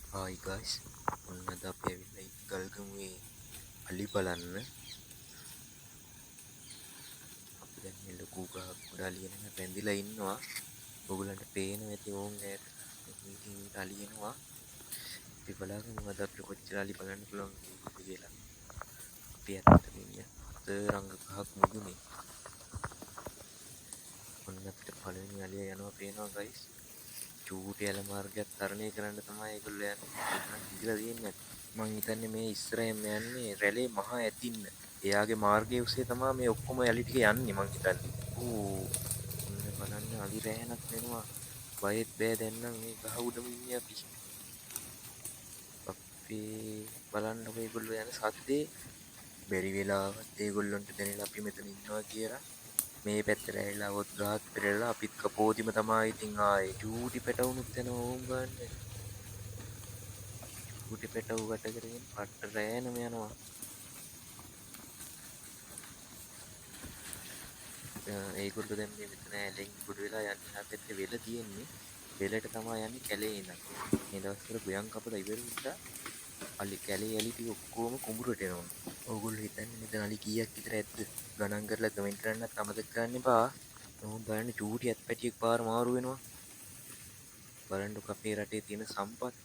Hi guys, ඔන්න අද අපි ඇවිල්ලා ඉන්නේ ගල්ගමුවේ අලි බලන්න. අපි දැන් මේ ලොකු ගහක් උඩ අලියන රැඳිලා ඉන්නවා. ඔයගලන්ට පේනවා ඇති ඕන් ඈත. මේකෙන් අලි එනවා. අපි බලාගමු අද අපිට කොච්චර අලි බලන්න පුළුවන් කියලා. අපි ඇත්තටම ඉන්නේ රංග ගහක් මුදුනේ. ඔන්න අපිට පළවෙනි අලිය යනවා පේනවා guys. චූටි ඇල මාර්ගයක් තරණය කරන්න තමයි ඒගොල්ලෝ යන්නේ. ඉඳලා තියෙන්නේ. මං හිතන්නේ මේ ඉස්සරහින්ම යන්නේ රැළේ මහා ඇතින්න. එයාගේ මාර්ගය ඔස්සේ තමයි මේ ඔක්කොම යලි ටික යන්නේ මං හිතන්නේ. ඕ ඔන්න බලන්න අලි රෑනක් වෙනවා. බයෙත් බෑ දැන් නම් මේ ගහ උඩම ඉන්නේ අපි. අපි බලන්නකො ඒගොල්ලෝ යන සද්දේ බැරි වෙලාවත් ඒගොල්ලන්ට දැනෙලා අපි මෙතන ඉන්නවා කියලා. මේ පැත්තට ඇවිල්ලා වොත් ගහක් පෙරලා අපිත් කපෝදිම තමයි ඉතින් ආයේ චූටි පැටවුනුත් යනවා ඕම් ගන්න. චූටි පැටවු වට කරගෙන පට්ට රෑනම යනවා. ඒගොල්ලෝ දැන් මේ මෙතන ඇලෙන් ගොඩ වෙලා යන්නේ එහා පැත්තේ වෙල තියෙන්නේ. වෙලට තමයි යන්නේ කැලේ ඉඳන්. මේ දවස්වල ගොයන් කපලා ඉවර වෙලා අලි කැලේ අලි ටික ඔක්කොම කුඹුරට එනවා. ඕගොල්ලෝ හිතන්නේ මෙතන අලි කීයක් විතර ඇද්ද? ගණන් කරලා කමෙන්ට් කරන්නත් අමතක කරන්න එපා. ඕම් බලන්න චූටි ඇත්පැටියෙක් පාර මාරු වෙනවා. බලන්නකො අපේ රටේ තියෙන සම්පත්.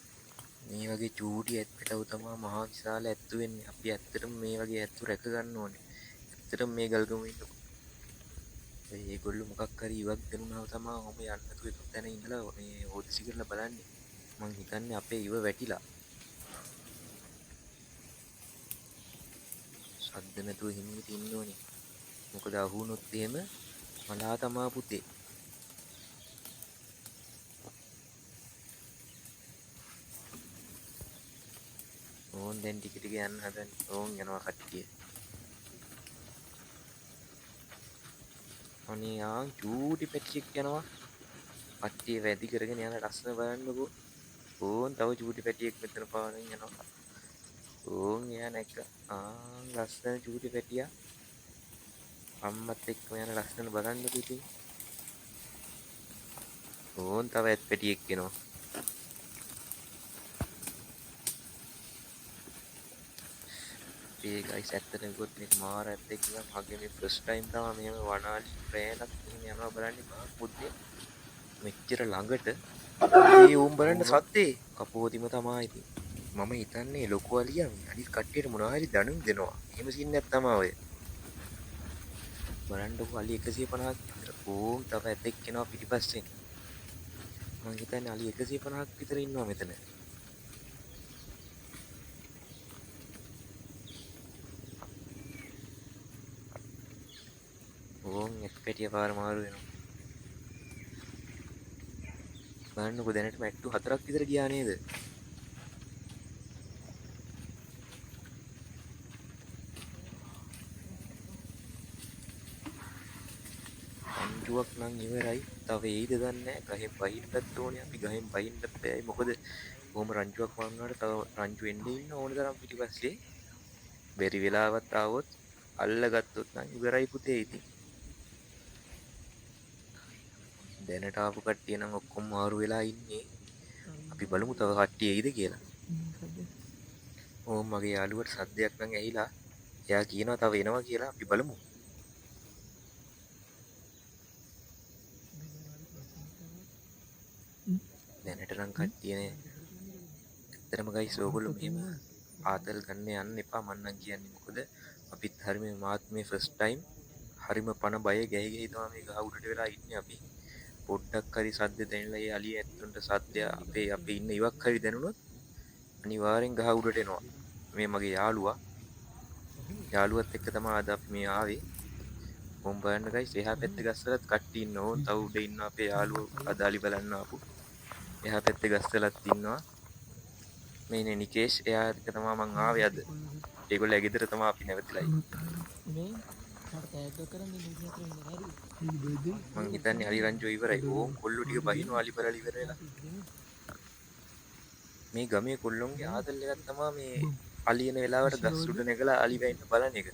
මේ වගේ චූටි ඇත්පැටව තමයි මහා විශාල ඇත්තු වෙන්නේ. අපි ඇත්තටම මේ වගේ ඇත්තු රැක ගන්න ඕනේ. ඇත්තටම මේ ගල්ගමුවේ ඉන්න ඒගොල්ලෝ මොකක් හරි ඉවක් දෙනුනම තමයි ඔහම යන්න නැතුව එක තැන ඉඳලා මේ හොද්සි කරලා බලන්නේ. මං හිතන්නේ අපේ ඉව වැටිලා. සද්ද නැතුව හිමින් ඉන්න ඕනේ. මොකද අහු වුණොත් එහෙම මලා තමා පුතේ. ඕන් දැන් ටික ටික යන්න හදන්නේ. ඕන් යනවා කට්ටිය. අනේ ආන් චූටි පැටියෙක් යනවා. කට්ටිය වැඩි කරගෙන යන ලස්සන බලන්නකෝ. ඕන් තව චූටි පැටියෙක් මෙතන පාරෙන් යනවා. ඕන් එයා නැග්ග. ලස්සන චූටි පැටියා. අම්මත් එක්කම යන ලස්සන බලන්නකෝ ඉතින්. ඕන් තව ඇත් පැටියෙක් එනවා. ඒ ගයිස් ඇත්තටම ගොත් මේක මාර ඇත්තෙක් නිකන් මගේ මේ ෆස්ට් ටයිම් තමයි මෙහෙම වනාලි රෑනක් මෙහෙම යනවා බලන්නේ මහා මුද්දේ මෙච්චර ළඟට ඒ උඹ බලන්න සද්දේ කපෝදිම තමයි ඉතින් මම හිතන්නේ ලොකු අලියා අනිත් කට්ටියට මොනවා හරි දැනුම් දෙනවා එහෙම සින්නක් තමයි ඔය බලන්නකො අලි 150ක් විතර ඕම් තව ඇතෙක් එනවා පිටිපස්සෙන් මම හිතන්නේ අලි 150ක් විතර ඉන්නවා මෙතන ඕම් එක් පැටිය පාර මාරු වෙනවා බලන්නකො දැනට මැට්ටු 4ක් විතර ගියා නේද රංචුවක් නම් ඉවරයි. තව එයිද දන්නේ නැහැ. ගහෙන් බහින්නත් ඕනේ. අපි ගහෙන් බහින්නත් බෑයි. මොකද කොහොම රංචුවක් වුණාට තව රංචු එන්නේ ඉන්න ඕන තරම් පිටිපස්සේ. බැරි වෙලාවත් ආවොත් අල්ලගත්තොත් නම් ඉවරයි පුතේ ඉතින්. දැනට ආපු කට්ටිය නම් ඔක්කොම මාරු වෙලා ඉන්නේ. අපි බලමු තව කට්ටිය එයිද කියලා. ඕම් මගේ යාළුවට සද්දයක් නම් ඇහිලා. එයා කියනවා තව එනවා කියලා. අපි බලමු. දැනට නම් කට්ටිය නෑ. ඇත්තටම ගයිස් ඕගොල්ලෝ මෙහෙම ආතල් ගන්න යන්න එපා මන්නම් කියන්නේ මොකද අපිත් හරිම මාත් මේ ෆස්ට් ටයිම් හරිම පණ බය ගැහි ගැහි තමයි මේ ගහ උඩට වෙලා ඉන්නේ අපි පොඩ්ඩක් හරි සද්ද දැනලා ඒ අලිය ඇතුළට සද්ද අපේ ඉන්න ඉවක් හරි දැනුණොත් අනිවාර්යෙන් ගහ උඩට එනවා මේ මගේ යාළුවත් එක්ක තමයි අද අපි මේ ආවේ මොම් බලන්න ගයිස් එහා පැත්තේ ගස්වලත් කට්ටිය ඉන්නවා තව උඩ ඉන්න අපේ යාළුවෝ අද අලි බලන්න ආපු එහා පැත්තේ ගස්වලත් ඉන්නවා මේ නිකේෂ් එයා එක්ක තමයි මං ආවේ අද. ඒගොල්ලෝ ගෙදර තමයි අපි නැවතිලා ඉන්නේ. මං හිතන්නේ අලි රංචුව ඉවරයි. ඕම් කොල්ලෝ ටික බහිනවා අලි බලලා ඉවර වෙලා. මේ ගමේ කොල්ලොන්ගේ ආදල් එකක් තමයි මේ අලි එන වෙලාවට ගස් උඩ නැගලා අලි වැයින්න බලන එක.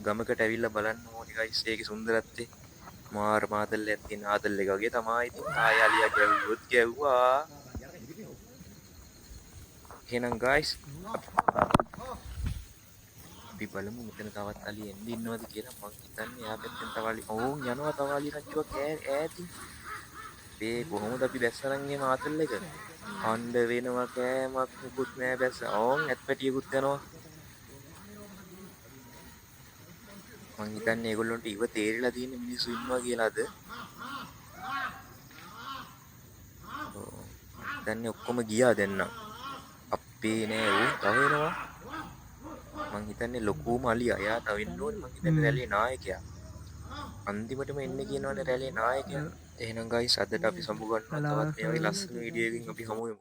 ගමකට ඇවිල්ලා බලන්න ඕනි ගයිස් ඒකේ සුන්දරත්වය. මාර මාදල්ලයක් තියෙන ආදල් එක වගේ තමයි ඉතින් ආය අලියා ගැව්වොත් ගැව්වා. මං හිතන්නේ අලි රංචුව ඉවරයි. ඕම් කොල්ලෝ ටික බහිනවා අලි බලලා ඉවර වෙලා. මේ ගමේ කොල්ලොන්ගේ ආදල් එකක් තමයි මේ අලි එන වෙලාවට ගස් උඩ නැගලා අලි වැයින්න බලන එක. ගමකට ඇවිල්ලා බලන්න ඕනි ගයිස් ඒකේ සුන්දරත්වය. මාර මාදල්ලයක් තියෙන ආදල් එක වගේ තමයි ඉතින් ආය අලියා ගැව්වොත් ගැව්වා. එහෙනම් ගයිස් අපි බලමු මෙතන තවත් අලි එන්න ඉන්නවද කියලා. මං හිතන්නේ එයා පැත්තෙන් තව අලි ඕන් යනවා තව අලි රංචුවක් ඈතින්. මේ කොහොමද අපි බැස්සනම් එහෙම ආතල් එක අඬ වෙනවා කෑමක් මුකුත් නෑ බැස්ස ඕන් ඇත් පැටියකුත් යනවා. මං හිතන්නේ ඒගොල්ලන්ට ඉව තේරිලා තියෙන මිනිස්සු ඉන්නවා කියලාද. හිතන්නේ ඔක්කොම ගියා දැන් නම් අපේ නෑ ඌ තව එනවා. මං හිතන්නේ ලොකුම අලියා එයා තව ඉන්න ඕනේ. මං හිතන්නේ රැළේ නායකයා අන්තිමටම එන්න කියනවනේ රැළේ නායකයා. එහෙනම් ගයිස් අදට අපි සම්බු ගන්නවා තවත් මේ වගේ ලස්සන වීඩියෝ එකකින් අපි හමු වෙමු.